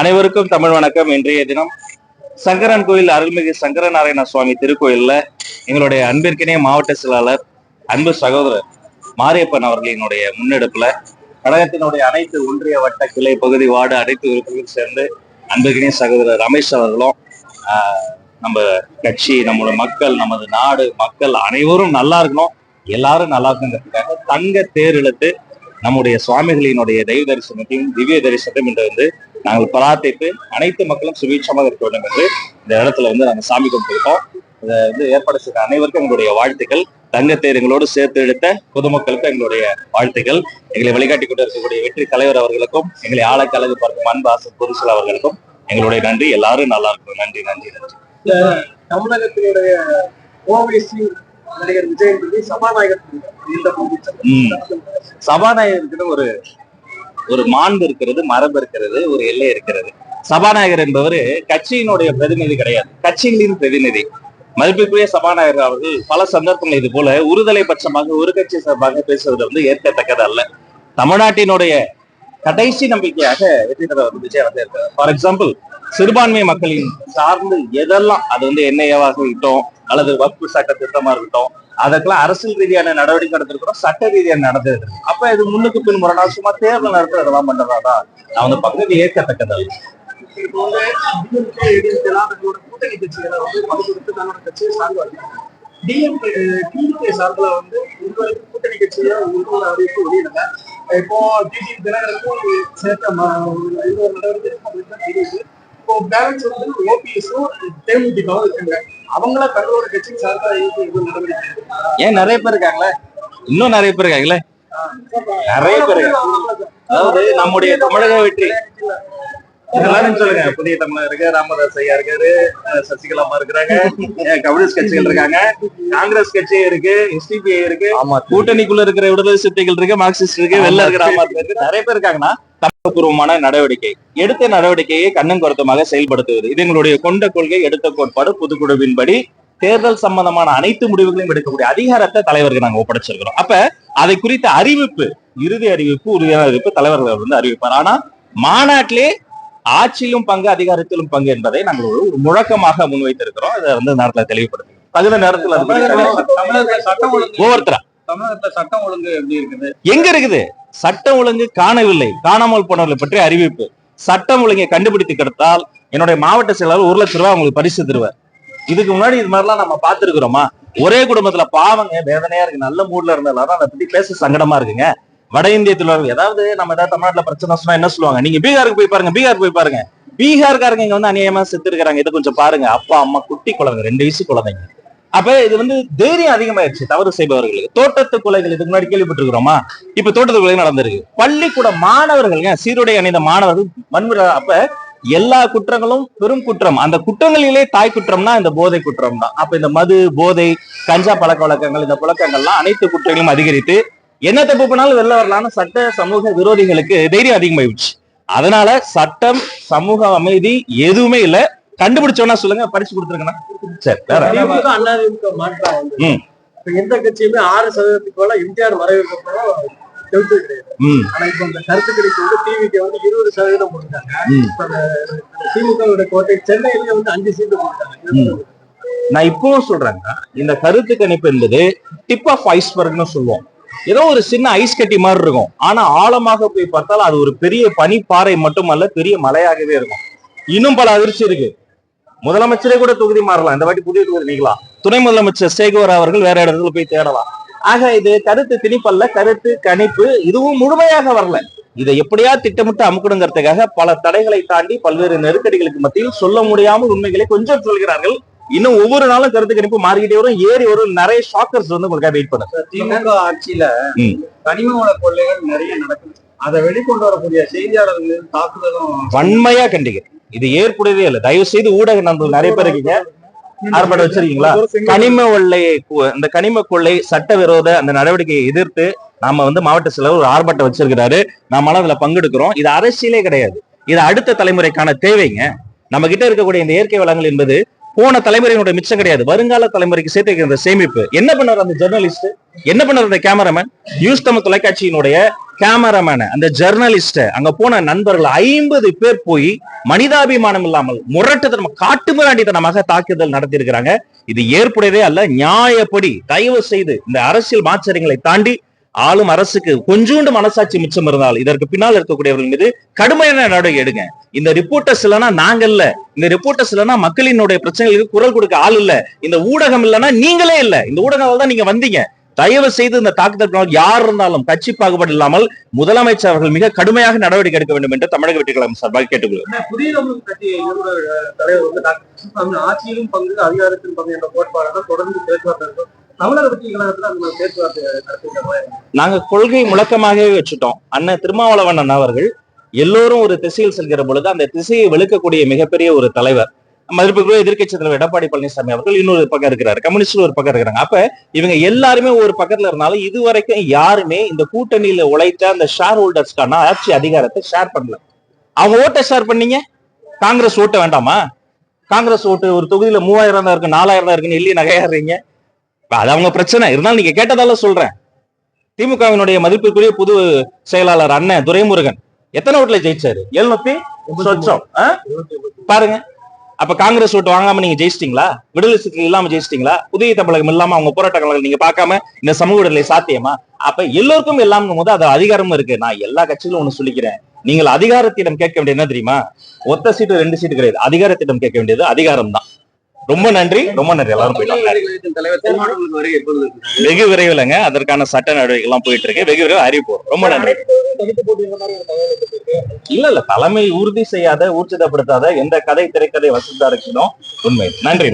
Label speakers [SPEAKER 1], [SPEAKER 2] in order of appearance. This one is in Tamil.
[SPEAKER 1] அனைவருக்கும் தமிழ் வணக்கம். இன்றைய தினம் சங்கரன் கோயில் அருள்மிகு சங்கரநாராயண சுவாமி திருக்கோயில்ல எங்களுடைய அன்பிற்கினிய மாவட்ட செயலாளர் அன்பு சகோதரர் மாரியப்பன் அவர்களினுடைய முன்னெடுப்புல கழகத்தினுடைய அனைத்து ஒன்றிய வட்ட கிளை பகுதி வார்டு அனைத்து உறுப்பினர்கள் சேர்ந்து அன்பிற்கினிய சகோதரர் ரமேஷ் அவர்களும் நம்ம கட்சி, நம்மளோட மக்கள், நமது நாடு மக்கள் அனைவரும் நல்லா இருக்கணும், எல்லாரும் நல்லா இருக்குங்கிறதுக்காக தங்க தேர் இழுத்து நம்முடைய சுவாமிகளினுடைய தெய்வ தரிசனத்தையும் திவ்ய தரிசனத்தையும் இன்று வந்து நாங்கள் பிரார்த்தித்து அனைத்து மக்களும் சுபீட்சமாக இருக்க வேண்டும் என்று இந்த இடத்துல வந்து நாங்கள் சாமி கொண்டிருக்கோம். இதை வந்து ஏற்பாடு செய்த அனைவருக்கும் எங்களுடைய வாழ்த்துக்கள். தங்கத்தேர் எங்களோடு சேர்த்து எடுத்த பொதுமக்களுக்கும் எங்களுடைய வாழ்த்துக்கள். எங்களை வழிகாட்டி கொண்டு இருக்கக்கூடிய வெற்றி தலைவர் அவர்களுக்கும், எங்களை ஆளக்கு அழகு பார்க்கும் அன்பாசன் பொருசல் அவர்களுக்கும் எங்களுடைய நன்றி. எல்லாரும் நல்லா இருக்கும். நன்றி நன்றி நன்றி.
[SPEAKER 2] தமிழகத்தினுடைய நடிகர் விஜய்
[SPEAKER 1] சபாநாயகருக்கு ஒரு மாண்பு இருக்கிறது, மரபு இருக்கிறது, ஒரு எல்லை இருக்கிறது. சபாநாயகர் என்பவர் கட்சியினுடைய பிரதிநிதி கிடையாது, கட்சிகளின் பிரதிநிதி. மதிப்பிற்குரிய சபாநாயகர் அவர்கள் பல சந்தர்ப்பங்கள் இது போல ஒருதலை பட்சமாக ஒரு கட்சி சார்பாக பேசுவது வந்து ஏற்கத்தக்கது அல்ல. தமிழ்நாட்டினுடைய கடைசி நம்பிக்கையாக வெற்றி தலைவர் விஜய் வந்து இருக்கார். ஃபார் எக்ஸாம்பிள், சிறுபான்மை மக்களின் சார்ந்து எதெல்லாம், அது வந்து என்ஐஏவாக இருக்கட்டும் அல்லது வக்பு சட்ட திட்டமா இருக்கட்டும், அதற்கெல்லாம் அரசியல் ரீதியான நடவடிக்கை நடத்திருக்கிறோம், சட்ட ரீதியான நடந்திருக்கு. அப்ப இது முன்னுக்கு பின் முரணா சும்மா தேர்தல் நடத்த இதெல்லாம் பண்றதாதான் நான் வந்து பகுதி ஏற்கத்தக்கதல்ல.
[SPEAKER 2] கூட்டணி கட்சிகளை வந்து பகுதிக்கு தன்னோட கட்சியை சார்ந்து டிஎம்கே சார்பில் வந்து இதுவரைக்கும் கூட்டணி கட்சியை ஒரு அறிவிப்பு வெளியிடல. இப்போ டிடி தினகரனுக்கும் சேர்த்த இன்னொரு நடவடிக்கை தெரியுது. இப்போ பேலன்ஸ் வந்து ஓபிஎஸும் தேமுதிகவும் இருக்காங்க. அவங்கள தங்களோட கட்சி சார்பாக நடவடிக்கை
[SPEAKER 1] ஏன் நிறைய பேர் இருக்காங்களே, இன்னும் நிறைய பேர் இருக்காங்களே, நிறைய பேர். அதாவது நம்முடைய தமிழக வெற்றி எல்லாரும் சொல்லுங்க. புதிய தமிழர் இருக்கு, ராமதாஸ் ஐயா இருக்காரு, சசிகலா அம்மா இருக்கிறாங்க, கம்யூனிஸ்ட் கட்சிகள் இருக்காங்க, காங்கிரஸ் கட்சி இருக்கு, எஸ்டிபிஐ இருக்கு, கூட்டணிக்குள்ள இருக்கிற விடுதலை சிறுத்தைகள் இருக்கு, மார்க்சிஸ்ட் இருக்கு, வெளில இருக்கிற ஆம் ஆத்மி இருக்கு, நிறைய பேர் இருக்காங்கன்னா சட்டப்பூர்வமான நடவடிக்கை எடுத்த நடவடிக்கையை கண்ணும் கருத்துமாக செயல்படுத்துவது இது எங்களுடைய கொண்ட கொள்கை. எடுத்த கோட்பாடு பொதுக்குழுவின்படி தேர்தல் சம்பந்தமான அனைத்து முடிவுகளையும் எடுக்கக்கூடிய அதிகாரத்தை தலைவருக்கு நாங்க ஒப்படைச்சிருக்கிறோம். அப்ப அதை குறித்த அறிவிப்பு, இறுதி அறிவிப்பு, உறுதியான அறிவிப்பு தலைவர்கள் வந்து அறிவிப்பார். ஆனா மாநாட்டிலே ஆட்சியிலும் பங்கு அதிகாரத்திலும் பங்கு என்பதை நாங்கள் ஒரு முழக்கமாக முன்வைத்திருக்கிறோம். இதை வந்து நேரத்துல தெளிவுபடுத்தும். தகுந்த நேரத்துல ஒவ்வொருத்தரா
[SPEAKER 2] தமிழகத்துல சட்டம் ஒழுங்கு எப்படி இருக்குது,
[SPEAKER 1] எங்க இருக்குது சட்டம் ஒழுங்கு காணவில்லை, காணாமல் போனவர்களை பற்றி அறிவிப்பு. சட்டம் ஒழுங்கை கண்டுபிடித்து கிடைத்தால் என்னுடைய மாவட்ட செயலாளர் 1 லட்சம் ரூபாய் உங்களுக்கு பரிசு தருவார். இதுக்கு முன்னாடி இது மாதிரிலாம் நம்ம பார்த்திருக்கிறோமா? ஒரே குடும்பத்துல பாவங்க வேதனையா இருக்கு, நல்ல மூட்ல இருந்தாலும் அதை பத்தி பேச சங்கடமா இருக்குங்க. வட இந்திய தொழிலாளர்கள் ஏதாவது நம்ம ஏதாவது தமிழ்நாட்டுல பிரச்சனை சொன்னா என்ன சொல்லுவாங்க? நீங்க பீகாருக்கு போய் பாருங்க, பீகார் போய் பாருங்க, பீகார்காரங்க இங்க வந்து அநியாயமா செத்து இருக்கிறாங்க, இதை கொஞ்சம் பாருங்க. அப்பா அம்மா குட்டி குழந்தைங்க, 2 வயசு குழந்தைங்க. அப்ப இது வந்து தைரியம் அதிகமாயிருச்சு தவறு செய்பவர்களுக்கு. தோட்டத்து கொலைகள் இதுக்கு முன்னாடி கேள்விப்பட்டிருக்கிறோமா? இப்ப தோட்டத்து கொலை நடந்திருக்கு. பள்ளிக்கூட மாணவர்கள், சீருடை அணிந்த மாணவர்கள் வன்முறை. அப்ப எல்லா குற்றங்களும் பெரும் குற்றம். அந்த குற்றங்களிலே தாய் குற்றம்னா இந்த போதை குற்றம் தான். அப்ப இந்த மது, போதை, கஞ்சா பழக்க வழக்கங்கள், இந்த புழக்கங்கள்லாம் அனைத்து குற்றங்களும் அதிகரித்து என்ன தப்பு பண்ணாலும் வெளில வரலான்னு சட்ட சமூக விரோதிகளுக்கு தைரியம் அதிகமாயிடுச்சு. அதனால சட்டம், சமூக அமைதி எதுவுமே இல்ல. கண்டுபிடிச்சோன்னா சொல்லுங்க, பரிசு கொடுத்துருக்கேன்னா சரி.
[SPEAKER 2] எந்த கட்சியுமே 6% போல எம்ஜிஆர் மறைவுக்கு கிடையாது. ஆனா இப்ப இந்த கருத்து கணிப்பு வந்து டிவிக்கு வந்து 20% போட்டாங்க. திமுக கோட்டை சென்னையில வந்து 5 சீட்டு போட்டாங்க.
[SPEAKER 1] நான் இப்பவும் சொல்றேங்க, இந்த கருத்து கணிப்பு என்பது டிப் ஆஃப் ஐஸ்பர்க்னு சொல்லுவோம். ஏதோ ஒரு சின்ன ஐஸ் கட்டி மாதிரி இருக்கும், ஆனா ஆழமாக போய் பார்த்தால் அது ஒரு பெரிய பனிப்பாறை மட்டுமல்ல, பெரிய மலையாகவே இருக்கும். இன்னும் பல அதிர்ச்சி இருக்கு. முதலமைச்சரே கூட தொகுதி மாறலாம், இந்த வாட்டி புதிய தொகுதி நீக்கலாம். துணை முதலமைச்சர் சேகர் அவர்கள் வேற இடத்துல போய் தேடலாம். ஆக இது கருத்து திணிப்பல்ல, கருத்து கணிப்பு. இதுவும் முழுமையாக வரல. இதை எப்படியா திட்டமிட்டு அமுக்கணுங்கிறதுக்காக பல தடைகளை தாண்டி பல்வேறு நெருக்கடிகளுக்கு மத்தியில் சொல்ல முடியாமல் உண்மைகளை கொஞ்சம் சொல்கிறார்கள். இன்னும் ஒவ்வொரு நாளும் கருத்து கணிப்பு மாறிக்கிட்டே வரும், ஏறி வரும். நிறைய ஷாக்கர்ஸ் வந்து உங்களுக்காக வெயிட் பண்ணுங்க.
[SPEAKER 2] திமுக ஆட்சியில கனிம வள கொள்ளைகள் நிறைய நடக்குது. அதை வெளிக்கொண்டு வரக்கூடிய செய்தியாளர்கள் தாக்குதலும்
[SPEAKER 1] வன்மையா கண்டிக்கிறேன். இது ஏற்புடையதே இல்லை. தயவு செய்து ஊடக நண்பர்கள் நிறைய பேர் இருக்கீங்க, ஆர்ப்பாட்டம் வச்சிருக்கீங்களா? கனிம கொள்ளையை, இந்த கனிம கொள்ளை சட்டவிரோத அந்த நடவடிக்கையை எதிர்த்து நாம வந்து மாவட்ட செயலர் ஒரு ஆர்ப்பாட்டம் வச்சிருக்கிறாரு. நாம அதுல பங்கெடுக்கிறோம். இது அரசியலே கிடையாது, இது அடுத்த தலைமுறைக்கான தேவைங்க. நம்ம கிட்ட இருக்கக்கூடிய இந்த இயற்கை வளங்கள் என்பது போன தலைமுறையினுடைய மிச்சம் கிடையாது, வருங்கால தலைமுறைக்கு சேர்த்து வைக்கிற சேமிப்பு. என்ன பண்ணார் அந்த ஜெர்னலிஸ்ட், என்ன பண்ணார் அந்த கேமராமேன், நியூஸ் தமிழ் தொலைக்காட்சியினுடைய கேமராமேன், அந்த ஜெர்னலிஸ்ட, அங்க போன நண்பர்கள் 50 பேர் போய் மனிதாபிமானம் இல்லாமல் முரட்டுத்தனம் காட்டுமிராண்டித்தனமாக தாக்குதல் நடத்தி இருக்கிறாங்க. இது ஏற்புடையதே அல்ல. நியாயப்படி தயவு செய்து இந்த அரசியல் மாச்சரியங்களை தாண்டி ஆளும் அரசுக்கு கொஞ்சோண்டு மனசாட்சி மிச்சம் இருந்தால் இதற்கு பின்னால் இருக்கக்கூடியவர்கள் மீது கடுமையான நடவடிக்கை எடுங்க. இந்த ரிப்போர்ட்டர்ஸ் இல்லைன்னா நாங்க இல்ல, இந்த ரிப்போர்ட்டர்ஸ் இல்லைன்னா மக்களினுடைய பிரச்சனைகளுக்கு குரல் கொடுக்க ஆள் இல்ல, இந்த ஊடகம் இல்லைன்னா நீங்களே இல்ல, இந்த ஊடகங்கள் தான் நீங்க வந்தீங்க. தயவு செய்து இந்த தாக்குதல் யார் இருந்தாலும் கட்சி பாகுபாடு இல்லாமல் முதலமைச்சர் அவர்கள் மிக கடுமையாக நடவடிக்கை எடுக்க வேண்டும் என்று தமிழக வெற்றி கழகம் சார்பாக கேட்டுக்கொள்கிறேன்.
[SPEAKER 2] புதிய தமிழ் கட்சி தலைவர் வந்து டாக்டர் ஆட்சியிலும் பங்கு அதிகாரத்திலும் பங்கு என்ற கோட்பாடு தொடர்ந்து பேச்சுவார்த்தை இருக்கும். தமிழக வெற்றி கழகத்துல அந்த பேச்சுவார்த்தை நடத்திருக்காங்க. நாங்க
[SPEAKER 1] கொள்கை முழக்கமாகவே வச்சுட்டோம். அண்ணன் திருமாவளவன் அண்ணா அவர்கள் எல்லோரும் ஒரு திசையில் செல்கிற பொழுது அந்த திசையை வெளுக்கக்கூடிய மிகப்பெரிய ஒரு தலைவர். மதிப்புக்குரிய எதிர்க்கட்சி தலைவர் எடப்பாடி பழனிசாமி அவர்கள் இன்னொரு பக்கம் இருக்கிறாரு, கம்யூனிஸ்ட் ஒரு பக்கம் இருக்கிறாங்க. அப்ப இவங்க எல்லாருமே ஒரு பக்கத்துல இருந்தாலும் இதுவரைக்கும் யாருமே இந்த கூட்டணியில உழைத்த அந்த ஷேர் ஹோல்டர்ஸ்க்கான ஆட்சி அதிகாரத்தை ஷேர் பண்ணல. அவங்க ஓட்டை ஷேர் பண்ணீங்க, காங்கிரஸ் ஓட்ட வேண்டாமா? காங்கிரஸ் ஓட்டு ஒரு தொகுதியில 3000 தான் இருக்கு, 4000 தான் இருக்குன்னு எள்ளி நகையாடுறீங்க. அது அவங்க பிரச்சனை. இருந்தாலும் நீங்க கேட்டதால சொல்றேன். திமுகவினுடைய மதிப்பிற்குரிய புது செயலாளர் அண்ணன் துரைமுருகன் எத்தனை ஓட்டுல ஜெயிச்சாரு? 700 பாருங்க. அப்ப காங்கிரஸ் ஓட்டு வாங்காம நீங்க ஜெயிச்சிட்டீங்களா? விடுதலை சிறுத்தைகள் இல்லாம ஜெயிச்சிட்டீங்களா? புதிய தமிழகம் இல்லாம அவங்க போராட்டங்கள் நீங்க பார்க்காம இந்த சமூக விடுதலை சாத்தியமா? அப்ப எல்லோருக்கும் எல்லாம் போது அது அதிகாரமும் இருக்கு. நான் எல்லா கட்சிகளும் ஒண்ணு சொல்லிக்கிறேன், நீங்கள் அதிகாரத்திடம் கேட்க வேண்டியது என்ன தெரியுமா? ஒத்த சீட்டு 2 சீட்டு கிடையாது, அதிகாரத்திடம் கேட்க வேண்டியது அதிகாரம் தான். ரொம்ப நன்றி, ரொம்ப நன்றி. எல்லாரும் வெகு விரைவில்ங்க அதற்கான சட்ட நடவடிக்கை எல்லாம் போயிட்டு இருக்கு. வெகு விரைவில் அறிவிப்போம். ரொம்ப நன்றி. இல்ல தலைமை உறுதி செய்யாத ஊர்ஜிதப்படுத்தாத எந்த கதை திரைக்கதை வசதியா இருக்கணும் உண்மை. நன்றி.